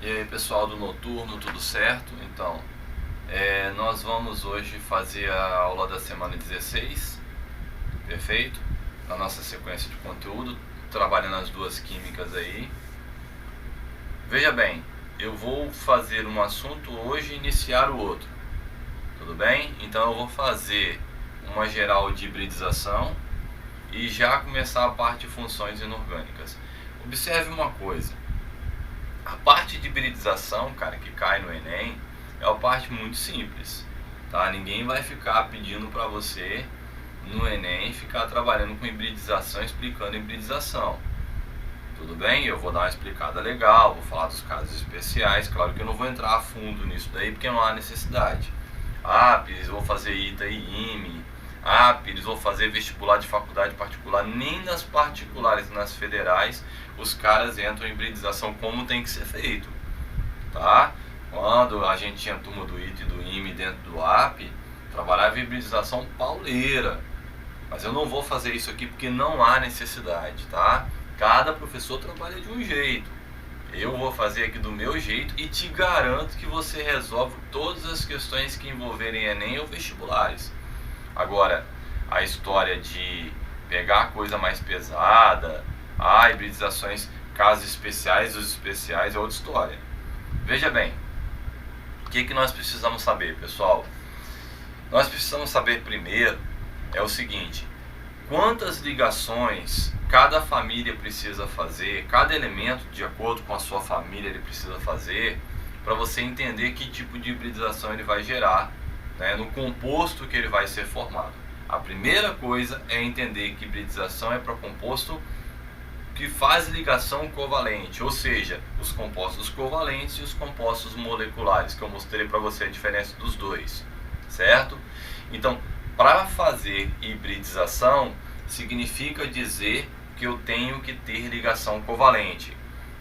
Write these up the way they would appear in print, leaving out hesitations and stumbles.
E aí pessoal do Noturno, tudo certo? Então, nós vamos hoje fazer a aula da semana 16, perfeito? Na nossa sequência de conteúdo, trabalhando as duas químicas aí. Veja bem, eu vou fazer um assunto hoje e iniciar o outro, tudo bem? Então eu vou fazer uma geral de hibridização e já começar a parte de funções inorgânicas. Observe uma coisa. A parte de hibridização, cara, que cai no Enem, é uma parte muito simples, tá? Ninguém vai ficar pedindo para você no Enem ficar trabalhando com hibridização, explicando hibridização. Tudo bem? Eu vou dar uma explicada legal, vou falar dos casos especiais. Claro que eu não vou entrar a fundo nisso daí porque não há necessidade. Pires, vou fazer ITA e IME. Pires, vou fazer vestibular de faculdade particular. Nem nas particulares, nas federais, os caras entram em hibridização como tem que ser feito, tá? Quando a gente tinha turma do ITA e do IME dentro do AP, trabalhava em hibridização pauleira. Mas eu não vou fazer isso aqui porque não há necessidade, tá? Cada professor trabalha de um jeito. Eu vou fazer aqui do meu jeito e te garanto que você resolve todas as questões que envolverem Enem ou vestibulares. Agora, a história de pegar coisa mais pesada, hibridizações, casos especiais, os especiais é outra história. Veja bem, o que nós precisamos saber, pessoal? Nós precisamos saber primeiro é o seguinte: quantas ligações cada família precisa fazer, cada elemento de acordo com a sua família ele precisa fazer, para você entender que tipo de hibridização ele vai gerar, né, no composto que ele vai ser formado. A primeira coisa é entender que hibridização é para composto que faz ligação covalente, ou seja, os compostos covalentes e os compostos moleculares, que eu mostrei para você a diferença dos dois, certo? Então, para fazer hibridização, significa dizer que eu tenho que ter ligação covalente.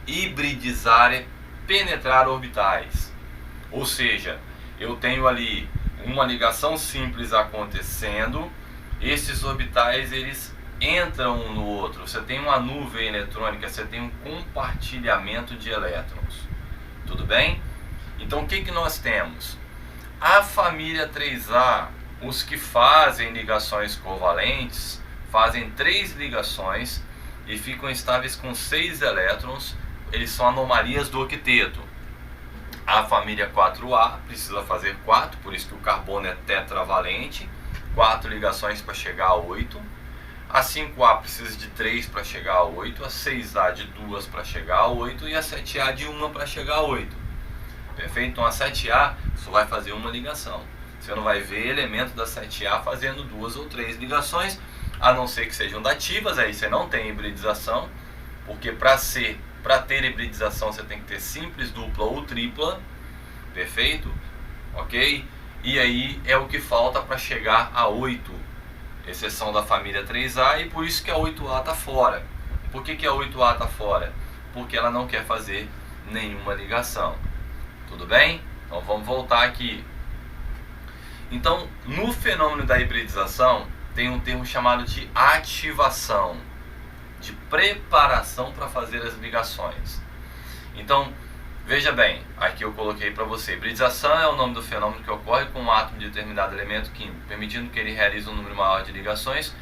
Hibridizar é penetrar orbitais, ou seja, eu tenho ali uma ligação simples acontecendo, esses orbitais eles entram um no outro, você tem uma nuvem eletrônica, você tem um compartilhamento de elétrons, tudo bem? Então o que nós temos? A família 3A, os que fazem ligações covalentes, fazem 3 ligações e ficam estáveis com 6 elétrons, eles são anomalias do octeto. A família 4A precisa fazer 4, por isso que o carbono é tetravalente, 4 ligações para chegar a 8. A 5A precisa de 3 para chegar a 8, a 6A de 2 para chegar a 8 e a 7A de 1 para chegar a 8. Perfeito? Então a 7A só vai fazer uma ligação. Você não vai ver elemento da 7A fazendo 2 ou 3 ligações, a não ser que sejam dativas, aí você não tem hibridização, porque para ter hibridização você tem que ter simples, dupla ou tripla, perfeito? Ok? E aí é o que falta para chegar a 8, exceção da família 3A, e por isso que a 8A está fora. Por que a 8A está fora? Porque ela não quer fazer nenhuma ligação. Tudo bem? Então vamos voltar aqui. Então, no fenômeno da hibridização, tem um termo chamado de ativação, de preparação para fazer as ligações. Então, veja bem, aqui eu coloquei para você, hibridização é o nome do fenômeno que ocorre com um átomo de determinado elemento químico, permitindo que ele realize um número maior de ligações,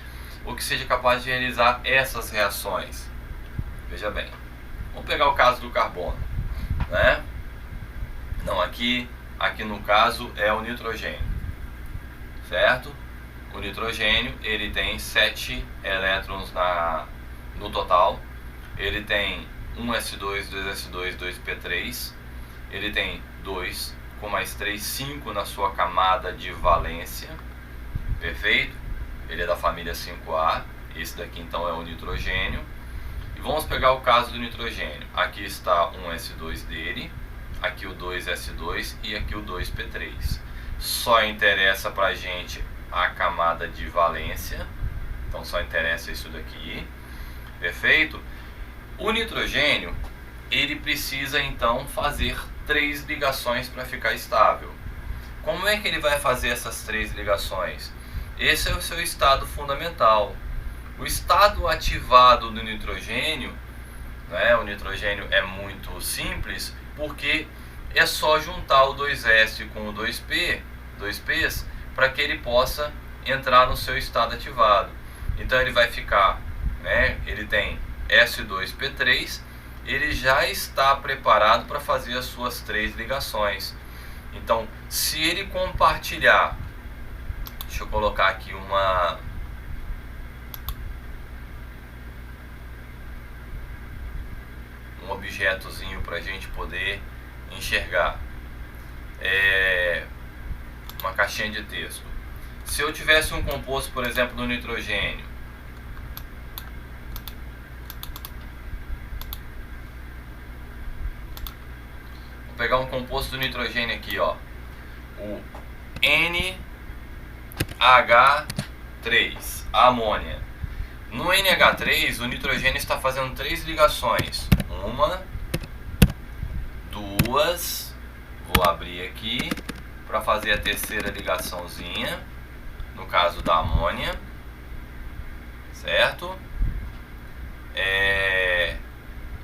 ou que seja capaz de realizar essas reações. Veja bem, vamos pegar o caso do carbono, né? Não, aqui no caso é o nitrogênio, certo? O nitrogênio, ele tem 7 elétrons no total, ele tem 1s2, 2s2, 2p3, ele tem 2 com mais 3, 5 na sua camada de valência, perfeito? Ele é da família 5A, esse daqui então é o nitrogênio. E vamos pegar o caso do nitrogênio, aqui está 1s2 dele, aqui o 2s2 e aqui o 2p3. Só interessa pra gente a camada de valência, então só interessa isso daqui, perfeito? O nitrogênio, ele precisa então fazer 3 ligações para ficar estável. Como é que ele vai fazer essas 3 ligações? Esse é o seu estado fundamental. O estado ativado do nitrogênio né? O nitrogênio é muito simples porque é só juntar o 2S com o 2P, 2Ps, para que ele possa entrar no seu estado ativado. Então ele vai ficar, né? Ele tem S2P3, ele já está preparado para fazer as suas 3 ligações. Então, se ele compartilhar, deixa eu colocar aqui um objetozinho para a gente poder enxergar, uma caixinha de texto. Se eu tivesse um composto, por exemplo, do nitrogênio, vou pegar um composto do nitrogênio aqui, ó, o NH3, a amônia. No NH3, o nitrogênio está fazendo 3 ligações. Uma, duas, vou abrir aqui para fazer a terceira ligaçãozinha, no caso da amônia, certo?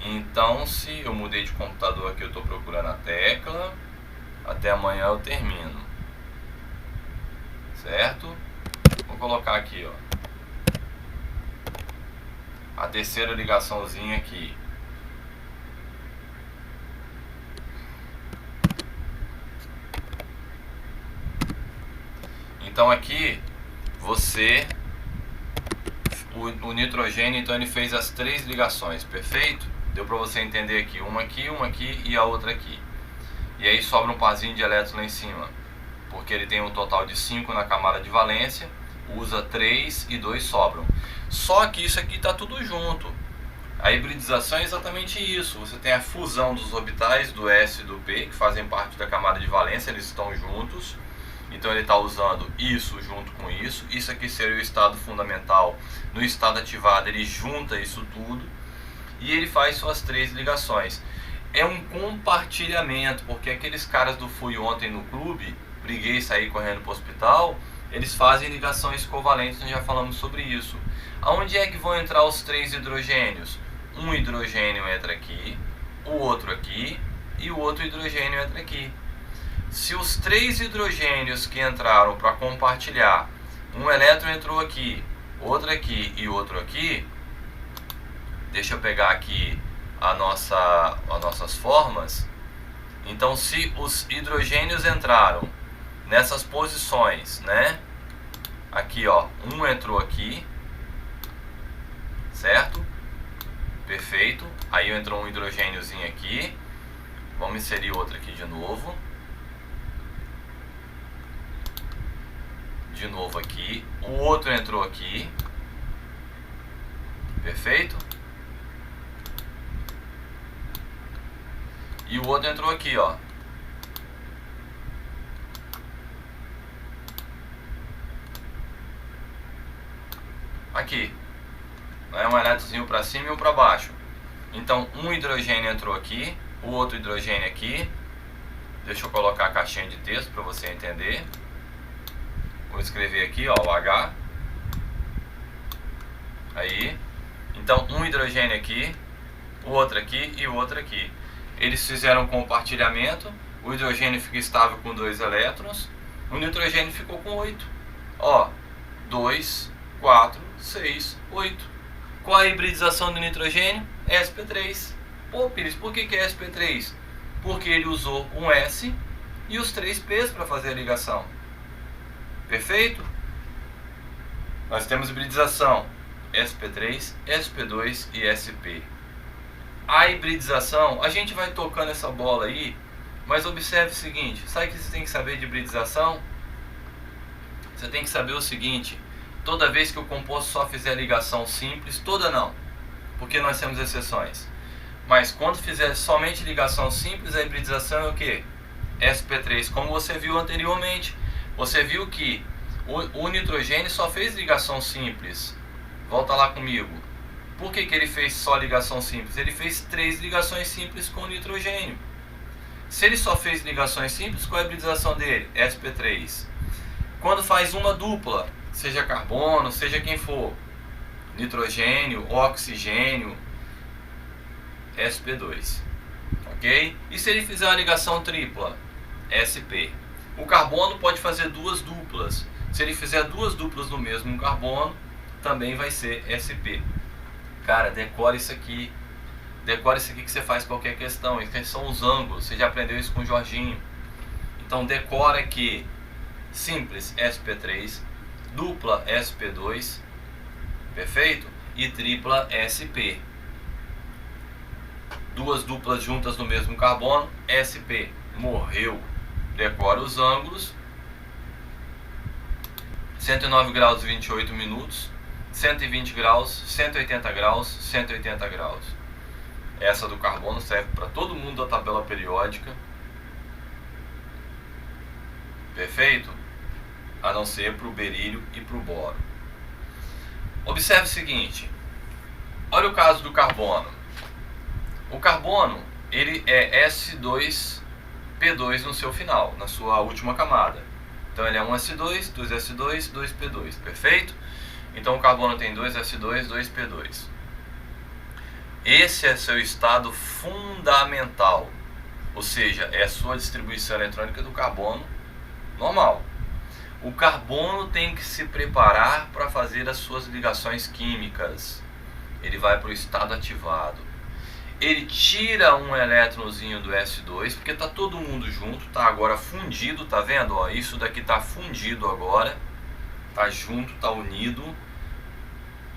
Então, se eu mudei de computador aqui, eu estou procurando a tecla, até amanhã eu termino, certo? Vou colocar aqui, ó, a terceira ligaçãozinha aqui. Então aqui o nitrogênio, então ele fez as 3 ligações, perfeito? Deu para você entender aqui, uma aqui e a outra aqui. E aí sobra um parzinho de elétrons lá em cima, porque ele tem um total de 5 na camada de valência, usa 3 e 2 sobram. Só que isso aqui está tudo junto. A hibridização é exatamente isso. Você tem a fusão dos orbitais do S e do P, que fazem parte da camada de valência, eles estão juntos. Então ele está usando isso junto com isso. Isso aqui seria o estado fundamental. No estado ativado ele junta isso tudo e ele faz suas 3 ligações. É um compartilhamento, porque aqueles caras do Fui Ontem no clube, briguei e saí correndo para o hospital, eles fazem ligações covalentes, nós já falamos sobre isso. Aonde é que vão entrar os 3 hidrogênios? Um hidrogênio entra aqui, o outro aqui e o outro hidrogênio entra aqui. Se os 3 hidrogênios que entraram para compartilhar, um elétron entrou aqui, outro aqui e outro aqui, deixa eu pegar aqui as nossas formas. Então, se os hidrogênios entraram nessas posições, né? Aqui, ó, um entrou aqui, certo? Perfeito. Aí entrou um hidrogêniozinho aqui. Vamos inserir outro aqui de novo. De novo aqui. O outro entrou aqui. Perfeito? E o outro entrou aqui, ó. Aqui. É um elétronzinho para cima e um para baixo. Então, um hidrogênio entrou aqui, o outro hidrogênio aqui. Deixa eu colocar a caixinha de texto para você entender. Vou escrever aqui, ó, o H. Aí. Então, um hidrogênio aqui, o outro aqui e o outro aqui. Eles fizeram um compartilhamento. O hidrogênio fica estável com 2 elétrons. O nitrogênio ficou com 8. Ó, 2, 4, 6, 8. Qual a hibridização do nitrogênio? sp3. Pô, Pires, por que é sp3? Porque ele usou um S e os 3 P's para fazer a ligação. Perfeito? Nós temos hibridização sp3, sp2 e sp. A hibridização, a gente vai tocando essa bola aí, mas observe o seguinte, sabe o que você tem que saber de hibridização? Você tem que saber o seguinte: toda vez que o composto só fizer ligação simples, toda não, porque nós temos exceções, mas quando fizer somente ligação simples, a hibridização é o que? sp3, como você viu anteriormente. Você viu que o nitrogênio só fez ligação simples. Volta lá comigo. Por que ele fez só ligação simples? Ele fez 3 ligações simples com o nitrogênio. Se ele só fez ligações simples, qual é a hibridização dele? sp3. Quando faz uma dupla, seja carbono, seja quem for, nitrogênio, oxigênio, sp2, ok? E se ele fizer uma ligação tripla, sp? O carbono pode fazer duas duplas. Se ele fizer duas duplas no mesmo carbono, também vai ser sp. Cara, decore isso aqui. Decore isso aqui que você faz qualquer questão. Isso são os ângulos. Você já aprendeu isso com o Jorginho. Então decora que simples sp3, dupla sp2, perfeito? E tripla sp. Duas duplas juntas no mesmo carbono, sp. Morreu. Decora os ângulos. 109 graus e 28 minutos, 120 graus, 180 graus, 180 graus. Essa do carbono serve para todo mundo da tabela periódica. Perfeito? A não ser para o berílio e para o boro. Observe o seguinte. Olha o caso do carbono. O carbono, ele é S2P2 no seu final, na sua última camada. Então ele é 1S2, 2S2, 2P2, perfeito? Então o carbono tem 2S2, 2P2. Esse é seu estado fundamental, ou seja, é a sua distribuição eletrônica do carbono normal. O carbono tem que se preparar para fazer as suas ligações químicas. Ele vai para o estado ativado. Ele tira um elétronzinho do S2, porque está todo mundo junto, está agora fundido, tá vendo? Ó, isso daqui está fundido agora, está junto, está unido.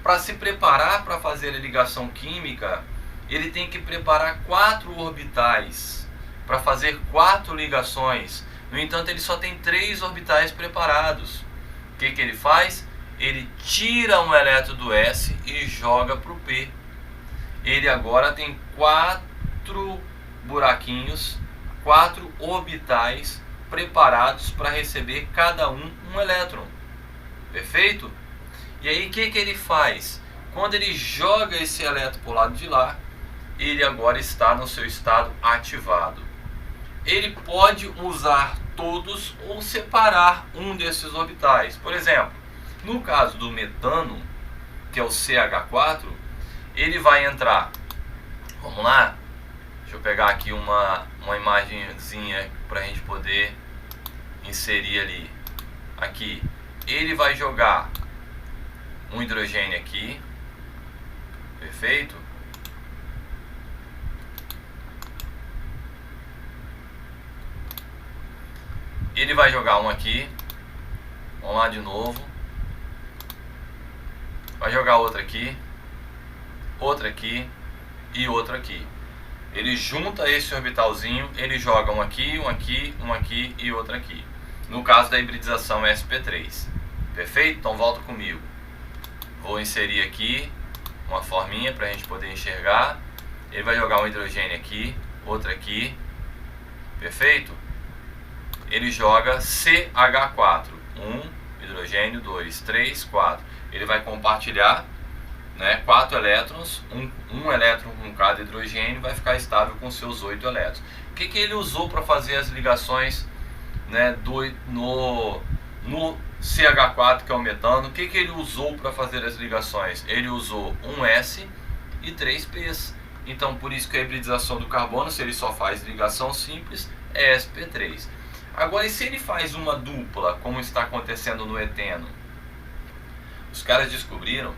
Para se preparar para fazer a ligação química, ele tem que preparar 4 orbitais para fazer 4 ligações. No entanto, ele só tem 3 orbitais preparados. O que ele faz? Ele tira um elétron do S e joga para o P. Ele agora tem 4 buraquinhos, 4 orbitais preparados para receber cada um elétron. Perfeito? E aí o que ele faz? Quando ele joga esse elétron para o lado de lá, ele agora está no seu estado ativado. Ele pode usar todos ou separar um desses orbitais. Por exemplo, no caso do metano, que é o CH4, ele vai entrar, vamos lá, deixa eu pegar aqui uma imagenzinha para a gente poder inserir ali, aqui, ele vai jogar um hidrogênio aqui, perfeito? Ele vai jogar um aqui, vamos lá de novo, vai jogar outro aqui, outra aqui e outra aqui. Ele junta esse orbitalzinho, ele joga um aqui, um aqui, um aqui e outro aqui. No caso da hibridização sp3. Perfeito? Então volta comigo. Vou inserir aqui uma forminha para a gente poder enxergar. Ele vai jogar um hidrogênio aqui, outro aqui. Perfeito? Ele joga CH4. 1, hidrogênio, 2, 3, 4. Ele vai compartilhar, né, 4 elétrons, um elétron com cada hidrogênio, vai ficar estável com seus 8 elétrons. O que ele usou para fazer as ligações, né, no CH4, que é o metano? O que ele usou para fazer as ligações? Ele usou um S e 3 P's. Então, por isso que a hibridização do carbono, se ele só faz ligação simples, é sp3. Agora, e se ele faz uma dupla, como está acontecendo no eteno? Os caras descobriram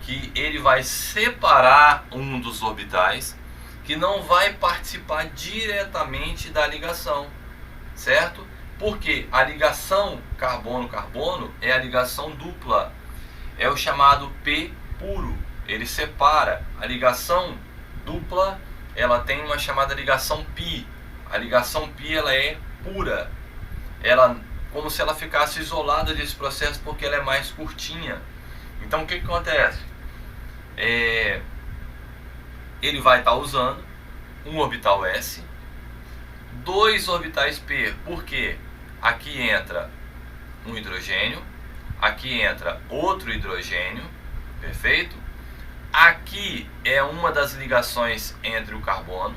que ele vai separar um dos orbitais, que não vai participar diretamente da ligação, certo? Porque a ligação carbono-carbono é a ligação dupla, é o chamado P puro, ele separa. A ligação dupla, ela tem uma chamada ligação pi. A ligação pi, ela é pura, ela como se ela ficasse isolada desse processo, porque ela é mais curtinha. Então o que acontece? Ele vai estar usando um orbital S, 2 orbitais P, porque aqui entra um hidrogênio, aqui entra outro hidrogênio, perfeito? Aqui é uma das ligações entre o carbono,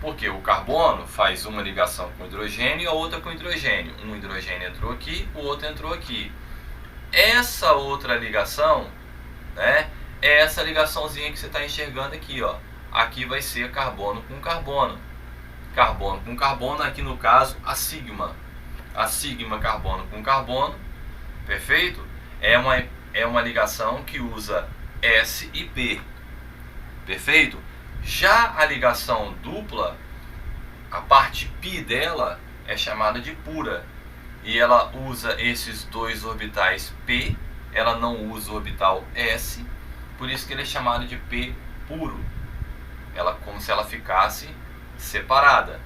porque o carbono faz uma ligação com hidrogênio e a outra com hidrogênio. Um hidrogênio entrou aqui, o outro entrou aqui. Essa outra ligação, né, é essa ligaçãozinha que você está enxergando aqui, ó. aqui vai ser carbono com carbono. Carbono com carbono, aqui no caso a sigma carbono com carbono, perfeito? É uma ligação que usa S e P, perfeito? Já a ligação dupla, a parte π dela é chamada de pura, e ela usa esses dois orbitais P, ela não usa o orbital S, por isso que ele é chamado de P puro, ela como se ela ficasse separada.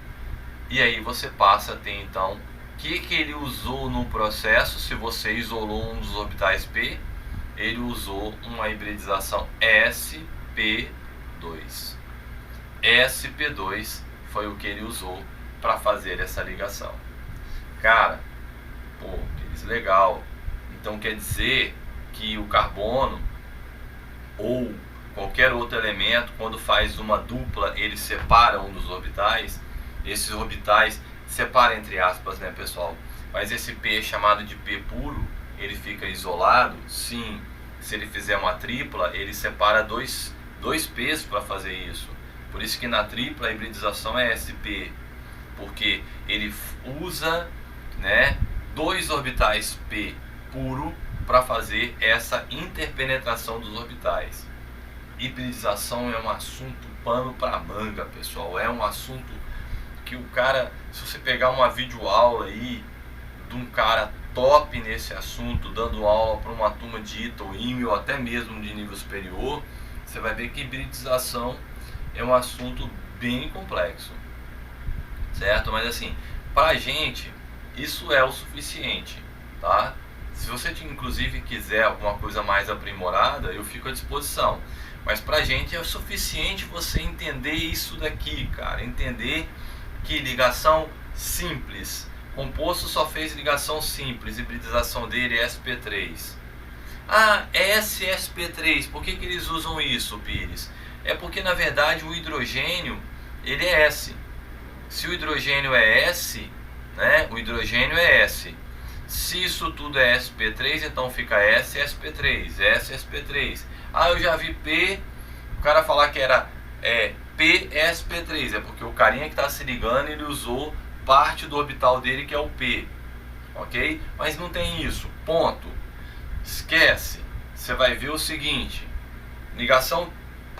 E aí você passa a ter então o que ele usou no processo. Se você isolou um dos orbitais P, ele usou uma hibridização sp2. sp2 foi o que ele usou para fazer essa ligação. Cara, pô, legal. Então quer dizer que o carbono ou qualquer outro elemento, quando faz uma dupla, ele separa um dos orbitais. Esses orbitais separa entre aspas, né, pessoal? Mas esse P é chamado de P puro, ele fica isolado? Sim. Se ele fizer uma tripla, ele separa dois P's para fazer isso. Por isso que na tripla a hibridização é sp, porque ele usa, né, dois orbitais P puro para fazer essa interpenetração dos orbitais. Hibridização é um assunto pano para manga, pessoal. É um assunto que o cara, se você pegar uma videoaula aí de um cara top nesse assunto, dando aula para uma turma de ITA ou IME ou até mesmo de nível superior, você vai ver que hibridização é um assunto bem complexo, certo? Mas assim, pra gente isso é o suficiente, tá? Se você inclusive quiser alguma coisa mais aprimorada, eu fico à disposição. Mas pra gente é o suficiente você entender isso daqui, cara. Entender que ligação simples, composto só fez ligação simples, hibridização dele é sp3. Ah, sp3, por que eles usam isso, Pires? É porque na verdade o hidrogênio ele é S. Se o hidrogênio é S, né, o hidrogênio é S. Se isso tudo é sp3, então fica sp3, sp3. Ah, eu já vi P, o cara falar que era PsP3, é porque o carinha que está se ligando, ele usou parte do orbital dele que é o P, ok? Mas não tem isso, ponto. Esquece. Você vai ver o seguinte: ligação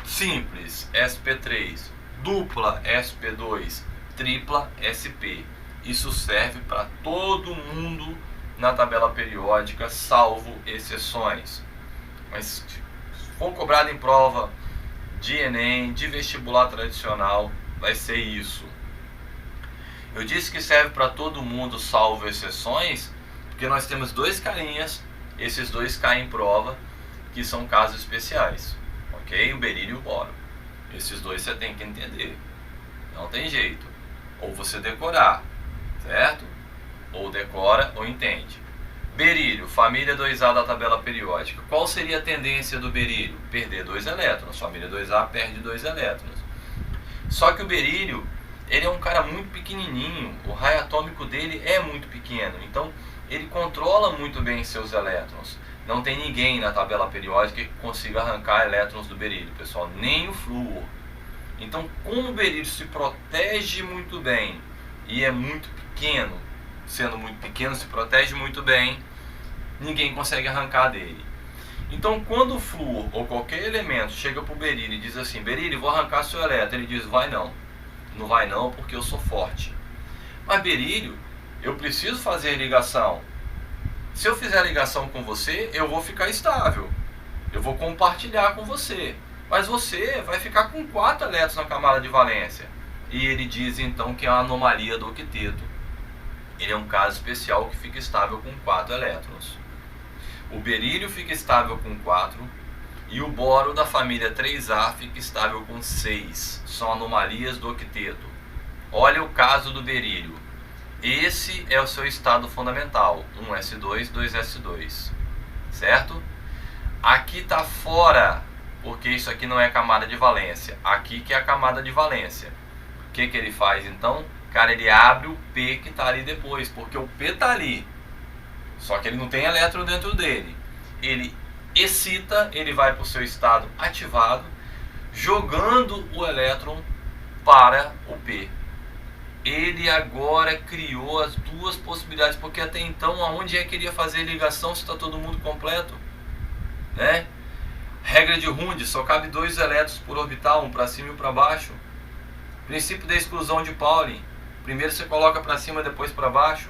simples sp3, dupla sp2, tripla sp. Isso serve para todo mundo na tabela periódica, salvo exceções. Mas se for cobrado em prova de Enem, de vestibular tradicional, vai ser isso. Eu disse que serve para todo mundo, salvo exceções, porque nós temos dois carinhas, esses dois caem em prova, que são casos especiais, ok? O berílio e o boro. Esses dois você tem que entender, não tem jeito. Ou você decorar, certo? Ou decora ou entende. Berílio, família 2A da tabela periódica. Qual seria a tendência do berílio? Perder 2 elétrons. Família 2A perde 2 elétrons. Só que o berílio, ele é um cara muito pequenininho. O raio atômico dele é muito pequeno. Então, ele controla muito bem seus elétrons. Não tem ninguém na tabela periódica que consiga arrancar elétrons do berílio, pessoal. Nem o flúor. Então, como o berílio se protege muito bem e é muito pequeno, sendo muito pequeno, se protege muito bem, ninguém consegue arrancar dele. Então, quando o flúor ou qualquer elemento chega para o berílio e diz assim: berílio, vou arrancar seu elétron, ele diz: vai não. Não vai não, porque eu sou forte. Mas berílio, eu preciso fazer ligação. Se eu fizer ligação com você, eu vou ficar estável. Eu vou compartilhar com você. Mas você vai ficar com 4 elétrons na camada de valência. E ele diz então que é uma anomalia do octeto. Ele é um caso especial que fica estável com 4 elétrons. O berílio fica estável com 4 e o boro da família 3A fica estável com 6. São anomalias do octeto. Olha o caso do berílio. Esse é o seu estado fundamental, 1s2, 2s2, certo? Aqui está fora, porque isso aqui não é camada de valência. Aqui que é a camada de valência. O que ele faz então? Cara, ele abre o P que está ali depois, porque o P está ali, só que ele não tem elétron dentro dele. Ele excita, ele vai para o seu estado ativado. jogando o elétron para o P. Ele agora criou as duas possibilidades, porque até então aonde é que ele ia fazer ligação se está todo mundo completo, né? Regra de Hund, só cabe 2 elétrons por orbital, um para cima e um para baixo. Princípio da exclusão de Pauling, primeiro você coloca para cima, depois para baixo,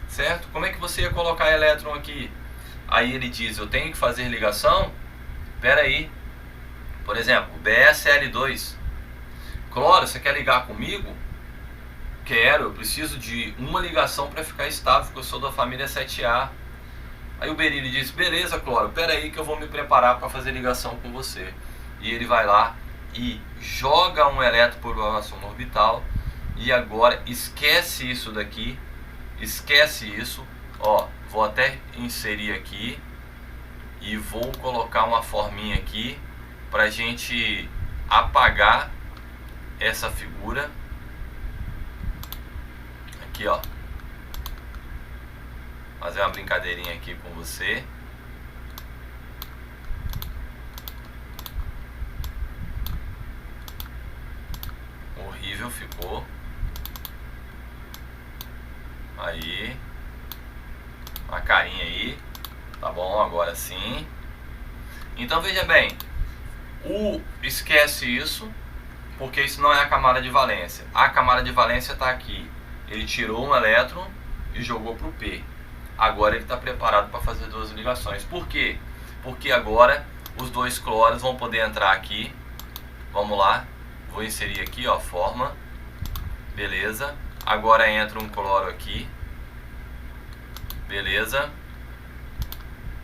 certo? Como é que você ia colocar elétron aqui? Aí ele diz, eu tenho que fazer ligação? Espera aí, por exemplo, BSL2, cloro, você quer ligar comigo? Quero, eu preciso de uma ligação para ficar estável, porque eu sou da família 7A. Aí o berílio diz, beleza, cloro, pera aí que eu vou me preparar para fazer ligação com você. E ele vai lá e joga um elétron por ação orbital. E agora esquece isso daqui, esquece isso. Ó, vou até inserir aqui e vou colocar uma forminha aqui para a gente apagar essa figura. Aqui, ó, fazer uma brincadeirinha aqui com você. Horrível ficou. Aí, uma carinha aí, tá bom, agora sim. Então veja bem, esquece isso, porque isso não é a camada de valência. A camada de valência está aqui. Ele tirou um elétron e jogou para o P. Agora ele está preparado para fazer 2 ligações. Por quê? Porque agora os 2 cloros vão poder entrar aqui. Vamos lá. Vou inserir aqui, ó, forma. Beleza. Agora entra um cloro aqui. Beleza.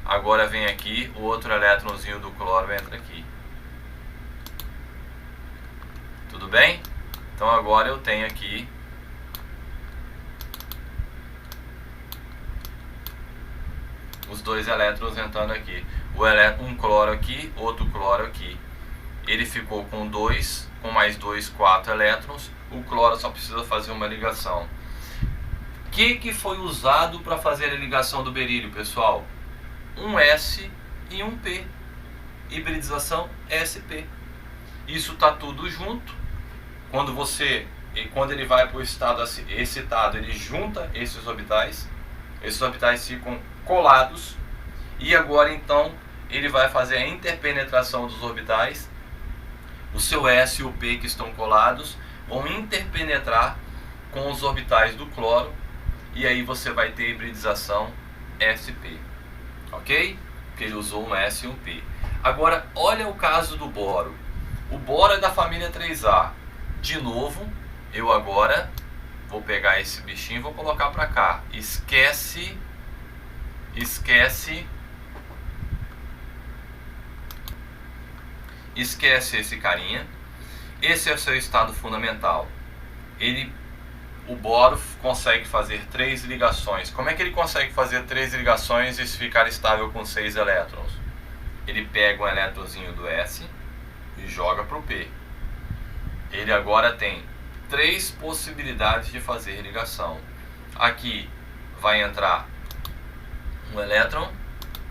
Agora vem aqui, o outro elétronzinho do cloro entra aqui. Tudo bem? Então agora eu tenho aqui os 2 elétrons entrando aqui. Um cloro aqui, outro cloro aqui. Ele ficou com 2, com mais 2, 4 elétrons. O cloro só precisa fazer uma ligação. O que foi usado para fazer a ligação do berílio, pessoal? Um S e um P. Hibridização SP. Isso está tudo junto. Quando ele vai para o estado excitado, ele junta esses orbitais. Esses orbitais ficam colados. E agora então ele vai fazer a interpenetração dos orbitais. O seu S e o P que estão colados vão interpenetrar com os orbitais do cloro. E aí você vai ter hibridização SP. Ok? Porque ele usou um S e um P. Agora, olha o caso do boro. O boro é da família 3A. De novo, eu agora vou pegar esse bichinho e vou colocar para cá. Esquece esse carinha. Esse é o seu estado fundamental. O boro consegue fazer 3 ligações. Como é que ele consegue fazer 3 ligações e ficar estável com 6 elétrons? Ele pega um elétronzinho do S e joga para o P. Ele agora tem 3 possibilidades de fazer ligação. Aqui vai entrar um elétron,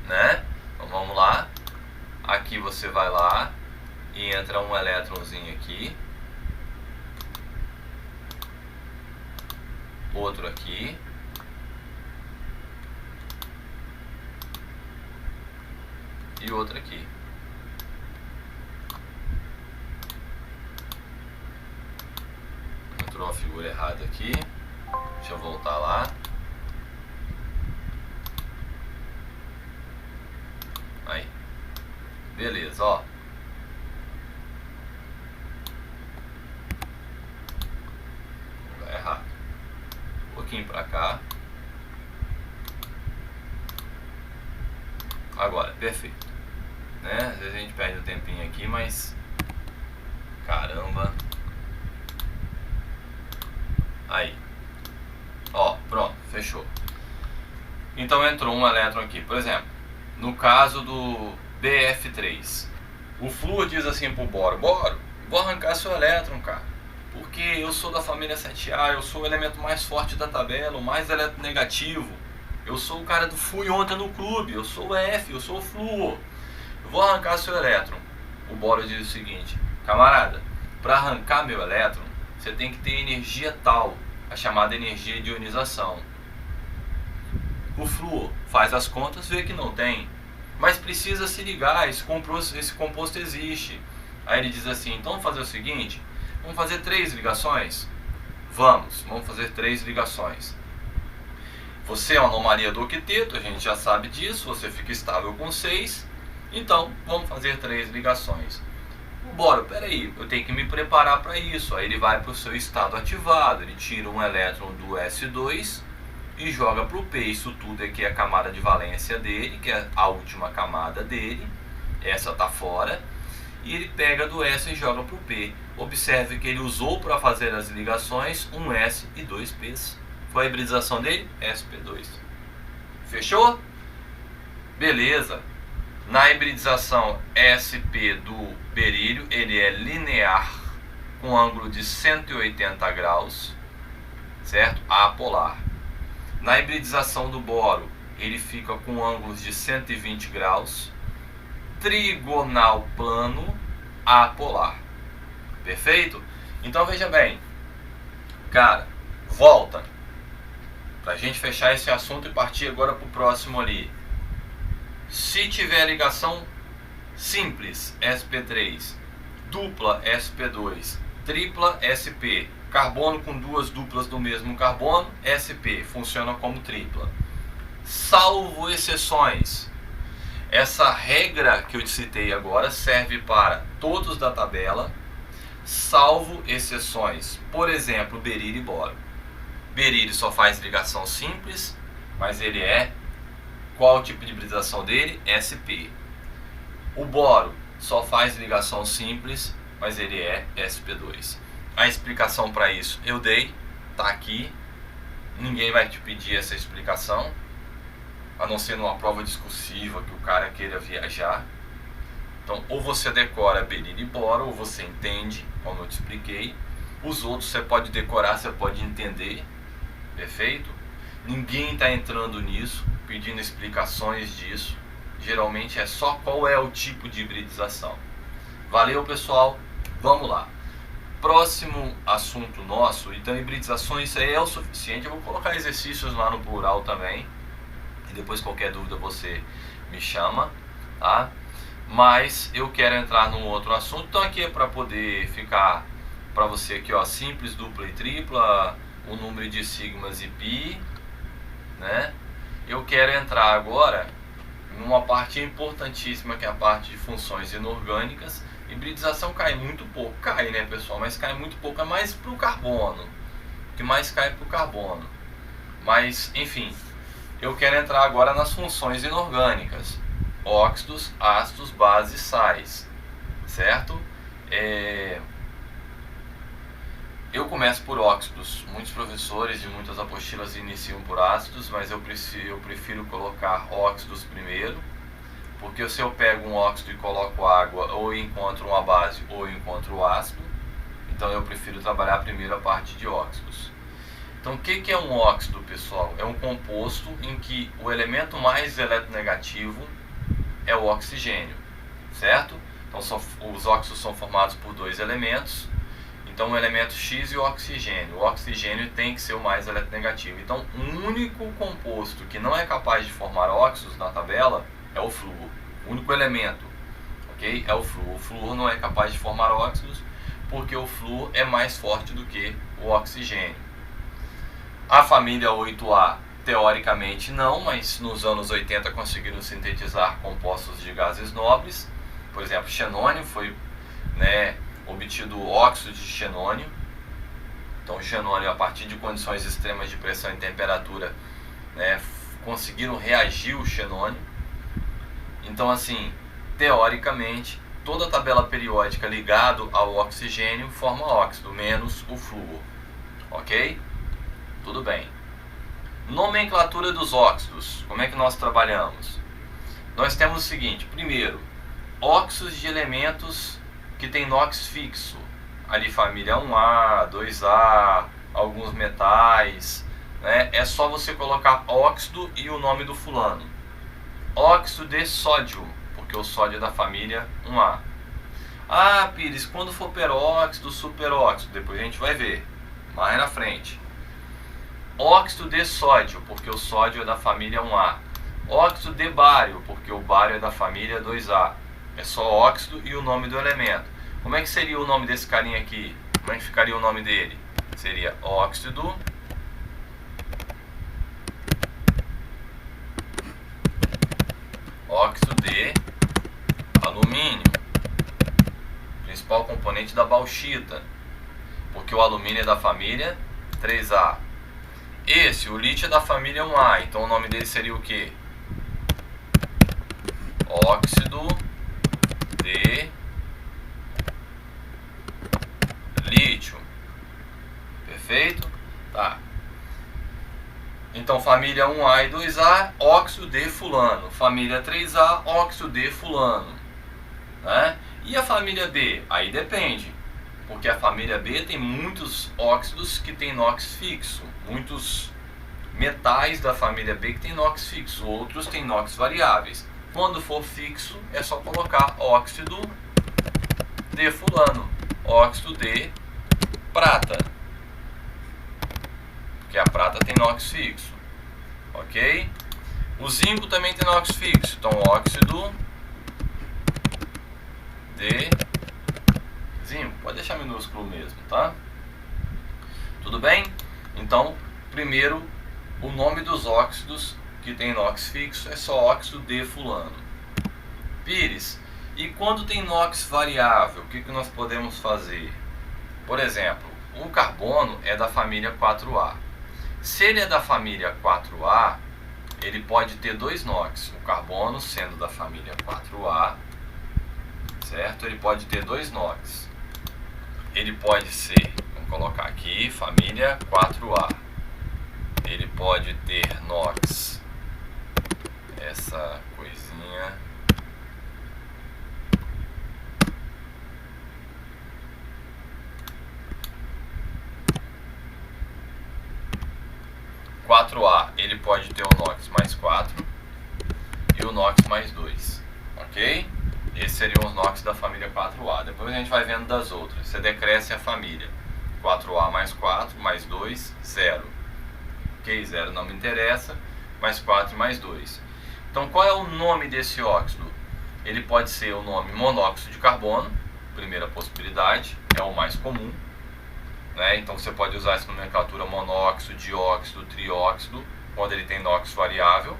né? Então vamos lá. Aqui você vai lá e entra um elétronzinho aqui. Outro aqui. E outro aqui. Entrou uma figura errada aqui. Deixa eu voltar lá. Aí. Beleza, ó. Lugar errado. Um pouquinho pra cá. Agora, perfeito. Né? Às vezes a gente perde um tempinho aqui, mas... Caramba. Aí. Ó, pronto, fechou. Então entrou um elétron aqui. Por exemplo, no caso do BF3, o flúor diz assim pro boro: boro, vou arrancar seu elétron, cara, porque eu sou da família 7A, eu sou o elemento mais forte da tabela, o mais eletronegativo. Eu sou o cara do fui ontem no clube, eu sou o F, eu sou o flúor. Eu vou arrancar seu elétron. O boro diz o seguinte: camarada, para arrancar meu elétron, você tem que ter energia tal, a chamada energia de ionização. O flúor faz as contas, vê que não tem, mas precisa se ligar, esse composto existe. Aí ele diz assim, então vamos fazer o seguinte, vamos fazer 3 ligações? Vamos fazer 3 ligações. Você é uma anomalia do octeto, a gente já sabe disso, você fica estável com 6, então vamos fazer 3 ligações. O boro, peraí, eu tenho que me preparar para isso. Aí ele vai para o seu estado ativado, ele tira um elétron do S2 e joga para o P. Isso tudo aqui é a camada de valência dele, que é a última camada dele. Essa está fora. E ele pega do S e joga para o P. Observe que ele usou para fazer as ligações um S e 2 P's. Foi a hibridização dele? sp2. Fechou? Beleza. Na hibridização sp do berílio, ele é linear com ângulo de 180 graus, certo? Apolar. Na hibridização do boro, ele fica com ângulos de 120 graus, trigonal plano, apolar. Perfeito? Então veja bem, cara, volta pra gente fechar esse assunto e partir agora pro próximo ali. Se tiver ligação simples, sp3, dupla sp2, tripla sp, carbono com 2 duplas do mesmo carbono, sp, funciona como tripla. Salvo exceções. Essa regra que eu te citei agora serve para todos da tabela, salvo exceções. Por exemplo, berílio e boro. Berílio só faz ligação simples, mas ele é... Qual o tipo de hibridização dele? sp. O boro só faz ligação simples, mas ele é sp2. A explicação para isso eu dei, tá aqui. Ninguém vai te pedir essa explicação, a não ser numa prova discursiva que o cara queira viajar. Então, ou você decora berílio e boro, ou você entende, como eu te expliquei. Os outros você pode decorar, você pode entender. Perfeito? Ninguém está entrando nisso, pedindo explicações disso. Geralmente é só qual é o tipo de hibridização. Valeu, pessoal? Vamos lá. Próximo assunto nosso. Então, hibridização, isso aí é o suficiente. Eu vou colocar exercícios lá no plural também. E depois, qualquer dúvida, você me chama, tá? Mas eu quero entrar num outro assunto. Então, aqui é para poder ficar para você aqui, ó, simples, dupla e tripla, o número de sigmas e pi, né? Eu quero entrar agora numa parte importantíssima, que é a parte de funções inorgânicas. Hibridização cai muito pouco, cai, né, pessoal? Mas cai muito pouco, é mais para o carbono. O que mais cai para o carbono. Mas, enfim, eu quero entrar agora nas funções inorgânicas. Óxidos, ácidos, bases, sais, certo? Eu começo por óxidos. Muitos professores de muitas apostilas iniciam por ácidos, mas eu prefiro colocar óxidos primeiro, porque se eu pego um óxido e coloco água, ou eu encontro uma base ou eu encontro o ácido. Então eu prefiro trabalhar primeiro a parte de óxidos. Então o que é um óxido, pessoal? É um composto em que o elemento mais eletronegativo é o oxigênio, certo? Então os óxidos são formados por 2 elementos. Então o elemento X e o oxigênio. O oxigênio tem que ser o mais eletronegativo. Então o único composto que não é capaz de formar óxidos na tabela é o flúor. O único elemento, ok? É o flúor. O flúor não é capaz de formar óxidos porque o flúor é mais forte do que o oxigênio. A família 8A, teoricamente não, mas nos anos 80 conseguiram sintetizar compostos de gases nobres. Por exemplo, xenônio foi, obtido óxido de xenônio. Então o xenônio, a partir de condições extremas de pressão e temperatura, conseguiram reagir o xenônio. Então, assim, teoricamente, toda a tabela periódica ligada ao oxigênio forma óxido, menos o flúor. Ok? Tudo bem. Nomenclatura dos óxidos. Como é que nós trabalhamos? Nós temos o seguinte. Primeiro, óxidos de elementos que tem NOx fixo. Ali família 1A, 2A, alguns metais. É só você colocar óxido e o nome do fulano. Óxido de sódio, porque o sódio é da família 1A. Ah, Pires, quando for peróxido, superóxido, depois a gente vai ver, mais na frente. Óxido de sódio, porque o sódio é da família 1A. Óxido de bário, porque o bário é da família 2A. É só óxido e o nome do elemento. Como é que seria o nome desse carinha aqui? Como é que ficaria o nome dele? Seria óxido de alumínio, principal componente da bauxita, porque o alumínio é da família 3A. O lítio é da família 1A, então o nome dele seria o que? Óxido de lítio. Perfeito? Tá. Então, família 1A e 2A, óxido de fulano. Família 3A, óxido de fulano. Né? E a família B? Aí depende. Porque a família B tem muitos óxidos que tem NOx fixo. Muitos metais da família B que tem NOx fixo. Outros tem NOx variáveis. Quando for fixo, é só colocar óxido de fulano. Óxido de prata. Porque a prata tem NOx fixo. Ok? O zinco também tem NOx fixo. Então, óxido de zinco. Pode deixar minúsculo mesmo, tá? Tudo bem? Então, primeiro, o nome dos óxidos que tem NOx fixo é só óxido de fulano. Pires, e quando tem NOx variável, o que nós podemos fazer? Por exemplo, o carbono é da família 4A. Se ele é da família 4A, ele pode ter dois NOx. O carbono, sendo da família 4A, certo? Ele pode ter dois NOx. Ele pode ser, vamos colocar aqui, família 4A. Ele pode ter NOx, essa coisinha, A, ele pode ter o NOx mais 4 e o NOx mais 2, ok? Esses seriam os NOx da família 4A. Depois a gente vai vendo das outras. Você decresce a família. 4A mais 4, mais 2, 0. Ok, 0 não me interessa, mais 4 e mais 2. Então qual é o nome desse óxido? Ele pode ser o nome monóxido de carbono, primeira possibilidade, é o mais comum. Né? Então você pode usar essa nomenclatura monóxido, dióxido, trióxido, quando ele tem NOx variável.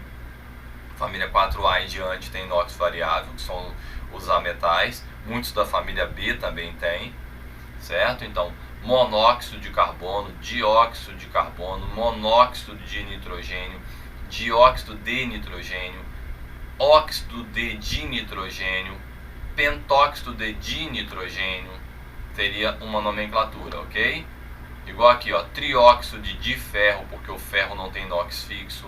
Família 4A em diante tem NOx variável, que são os ametais. Muitos da família B também tem, certo? Então, monóxido de carbono, dióxido de carbono, monóxido de nitrogênio, dióxido de nitrogênio, óxido de dinitrogênio, pentóxido de dinitrogênio, teria uma nomenclatura, ok? Igual aqui, ó, trióxido de diferro, porque o ferro não tem NOx fixo,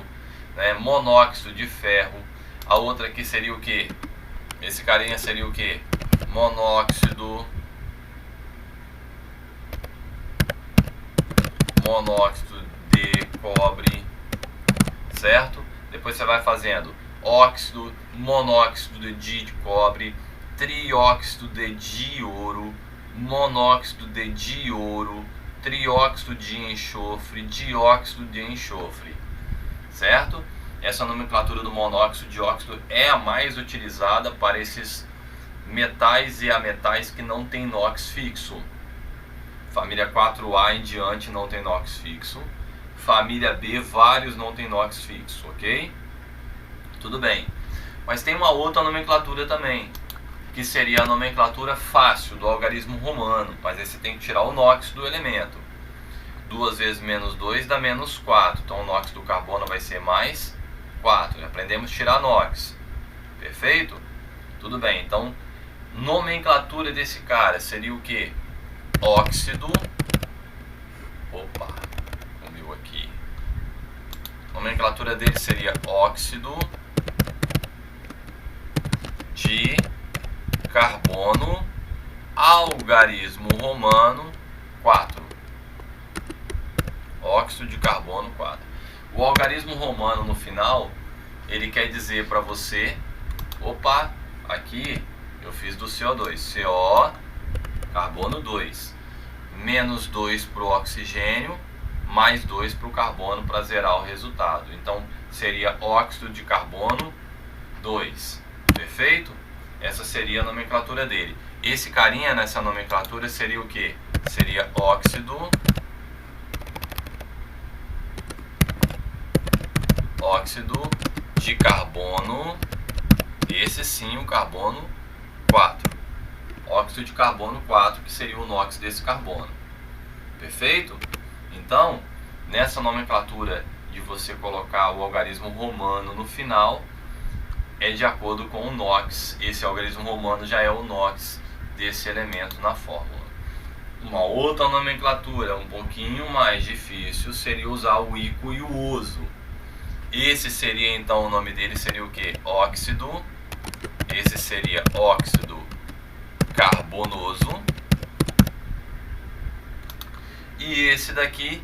né? Monóxido de ferro. A outra aqui seria o que? Esse carinha seria o que? Monóxido de cobre, certo? Depois você vai fazendo óxido, monóxido de cobre, trióxido de diouro, monóxido de diouro, trióxido de enxofre, dióxido de enxofre, certo? Essa nomenclatura do monóxido, dióxido é a mais utilizada para esses metais e ametais que não tem NOx fixo. Família 4A em diante não tem NOx fixo. Família B, vários não tem NOx fixo, ok? Tudo bem. Mas tem uma outra nomenclatura também, que seria a nomenclatura fácil do algarismo romano, mas aí você tem que tirar o NOx do elemento. 2 vezes menos 2 dá menos 4, então o NOx do carbono vai ser mais 4. Aprendemos a tirar NOx. Perfeito? Tudo bem, então nomenclatura desse cara seria o que? Óxido. Opa, comigo aqui. Nomenclatura dele seria óxido de carbono, algarismo romano 4. Óxido de carbono 4. O algarismo romano no final, ele quer dizer para você, opa, aqui Eu fiz do CO2. CO, carbono 2. Menos 2 para o oxigênio, mais 2 para o carbono para zerar o resultado. Então, seria óxido de carbono 2. Perfeito? Essa seria a nomenclatura dele. Esse carinha nessa nomenclatura seria o que? Seria óxido de carbono, esse sim o carbono 4. Óxido de carbono 4, que seria o NOx desse carbono. Perfeito? Então, nessa nomenclatura de você colocar o algarismo romano no final, é de acordo com o NOx. Esse algarismo romano já é o NOx desse elemento na fórmula. Uma outra nomenclatura um pouquinho mais difícil seria usar o ico e o uso. Esse seria então, o nome dele seria o que? Óxido. Esse seria óxido carbonoso. E esse daqui,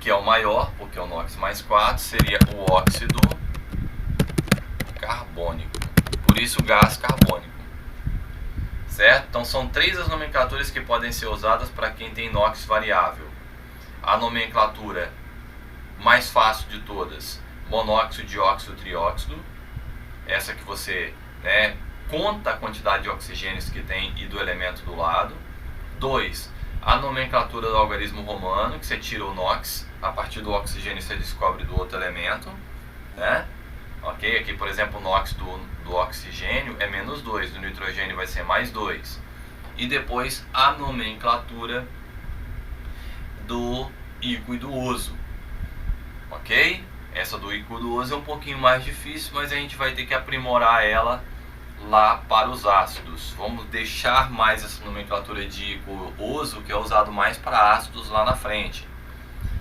que é o maior, porque é o NOx mais 4, seria o óxido carbônico. Por isso, gás carbônico. Certo? Então, são 3 as nomenclaturas que podem ser usadas para quem tem NOx variável. A nomenclatura mais fácil de todas, monóxido, dióxido, trióxido. Essa que você conta a quantidade de oxigênios que tem e do elemento do lado. 2. A nomenclatura do algarismo romano, que você tira o NOx, a partir do oxigênio você descobre do outro elemento, né? Ok? Aqui, por exemplo, o NOx do oxigênio é menos 2, do nitrogênio vai ser mais 2. E depois a nomenclatura do ico e do uso. Ok? Essa do ico e do uso é um pouquinho mais difícil, mas a gente vai ter que aprimorar ela lá para os ácidos. Vamos deixar mais essa nomenclatura de ico-uso, que é usado mais para ácidos lá na frente.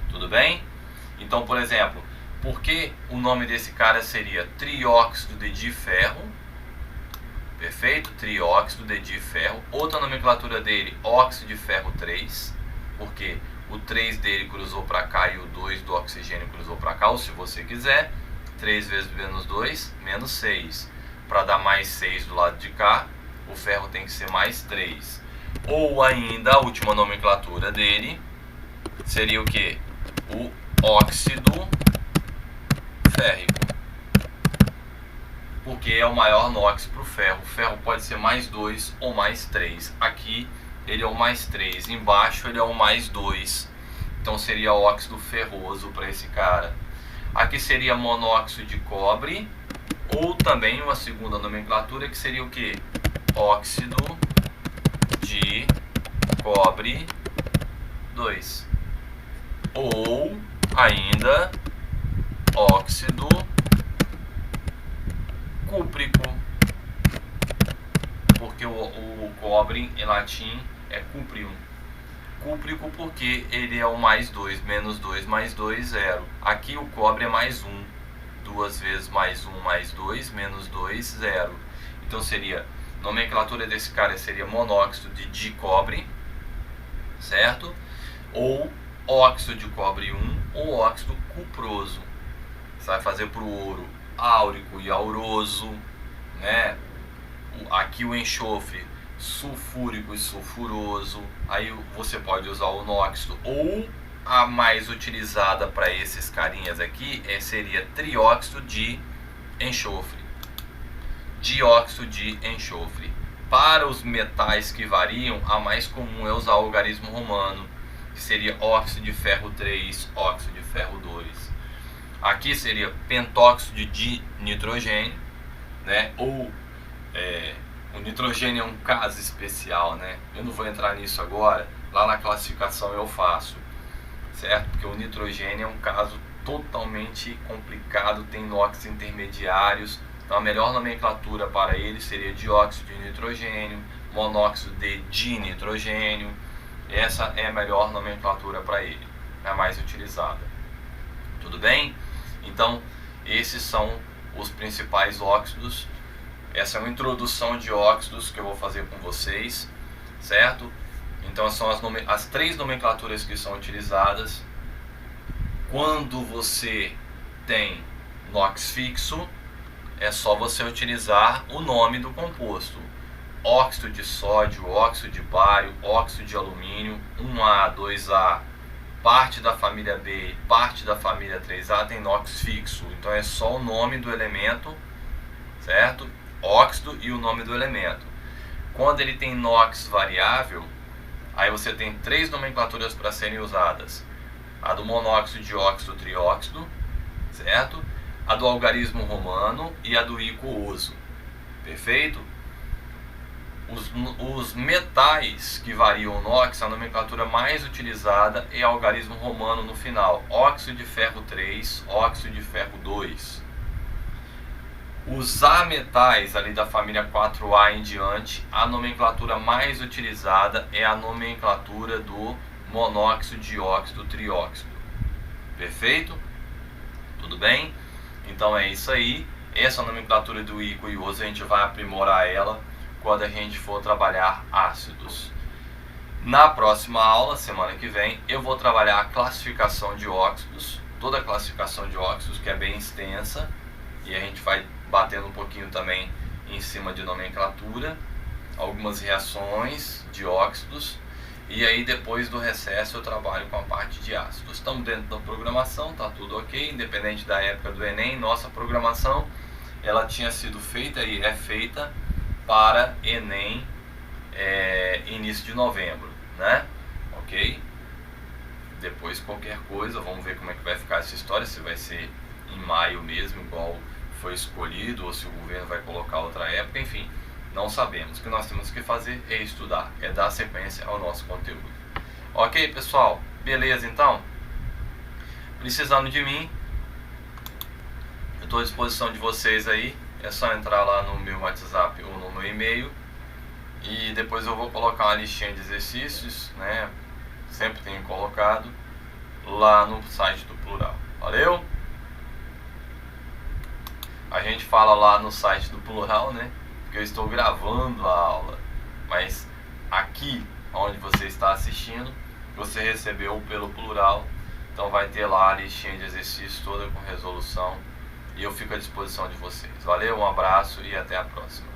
Tudo bem? Então, por exemplo, por que o nome desse cara seria trióxido de diferro? Perfeito? Trióxido de diferro. Outra nomenclatura dele, óxido de ferro 3, porque o 3 dele cruzou para cá e o 2 do oxigênio cruzou para cá, ou se você quiser, 3 vezes menos 2, menos 6. Para dar mais 6 do lado de cá, o ferro tem que ser mais 3. Ou ainda, a última nomenclatura dele seria o que? O óxido férrico. Porque é o maior NOx para o ferro. O ferro pode ser mais 2 ou mais 3. Aqui ele é o mais 3. Embaixo ele é o mais 2. Então seria óxido ferroso para esse cara. Aqui seria monóxido de cobre. Ou também uma segunda nomenclatura que seria o que? Óxido de cobre 2. Ou ainda óxido cúprico, porque o cobre em latim é cuprium. Cúprico porque ele é o mais 2, menos 2 mais 2, 0. Aqui o cobre é mais 1. 2 vezes mais 1 mais 2, menos 2, 0. Então seria, nomenclatura desse cara seria monóxido de dicobre, certo? Ou óxido de cobre 1 ou óxido cuproso. Você vai fazer para o ouro áurico e auroso, né? Aqui o enxofre sulfúrico e sulfuroso. Aí você pode usar o nóxido, ou a mais utilizada para esses carinhas aqui seria trióxido de enxofre, dióxido de enxofre. Para os metais que variam, a mais comum é usar o algarismo romano, que seria óxido de ferro 3, óxido de ferro 2. Aqui seria pentóxido de nitrogênio, né? Ou o nitrogênio é um caso especial, né? Eu não vou entrar nisso agora, lá na classificação eu faço, certo? Porque o nitrogênio é um caso totalmente complicado, tem NOx intermediários. Então a melhor nomenclatura para ele seria dióxido de nitrogênio, monóxido de dinitrogênio. Essa é a melhor nomenclatura para ele, é a mais utilizada. Tudo bem? Então esses são os principais óxidos. Essa é uma introdução de óxidos que eu vou fazer com vocês, certo? Então são as 3 nomenclaturas que são utilizadas. Quando você tem NOx fixo, é só você utilizar o nome do composto. óxido de sódio, óxido de bário, óxido de alumínio, 1A, 2A, parte da família B e parte da família 3A tem NOx fixo. Então é só o nome do elemento, certo? Óxido e o nome do elemento. Quando ele tem NOx variável, aí você tem 3 nomenclaturas para serem usadas. A do monóxido, dióxido, trióxido, certo? A do algarismo romano e a do ico-uso. Perfeito? Os metais que variam o NOx, a nomenclatura mais utilizada é algarismo romano no final. Óxido de ferro 3, óxido de ferro 2. Os ametais ali da família 4A em diante, a nomenclatura mais utilizada é a nomenclatura do monóxido, dióxido, trióxido. Perfeito? Tudo bem? Então é isso aí. Essa nomenclatura do ico e uso a gente vai aprimorar ela quando a gente for trabalhar ácidos. Na próxima aula, semana que vem, eu vou trabalhar a classificação de óxidos, toda a classificação de óxidos, que é bem extensa, e a gente vai batendo um pouquinho também em cima de nomenclatura, algumas reações de óxidos, e aí depois do recesso eu trabalho com a parte de ácidos. Estamos dentro da programação, tá tudo ok, independente da época do Enem. Nossa programação, ela tinha sido feita e é feita para Enem início de novembro, né? Ok? Depois qualquer coisa, vamos ver como é que vai ficar essa história, se vai ser em maio mesmo, igual foi escolhido, ou se o governo vai colocar outra época, enfim, não sabemos. O que nós temos que fazer é estudar, é dar sequência ao nosso conteúdo. Ok, pessoal? Beleza, então? Precisando de mim, eu estou à disposição de vocês aí. É só entrar lá no meu WhatsApp ou no meu e-mail, e depois eu vou colocar uma listinha de exercícios, né? Sempre tenho colocado lá no site do Plural. Valeu? A gente fala lá no site do Plural, né? Porque eu estou gravando a aula, mas aqui onde você está assistindo, você recebeu pelo Plural, então vai ter lá a listinha de exercícios toda com resolução. E eu fico à disposição de vocês. Valeu, um abraço e até a próxima.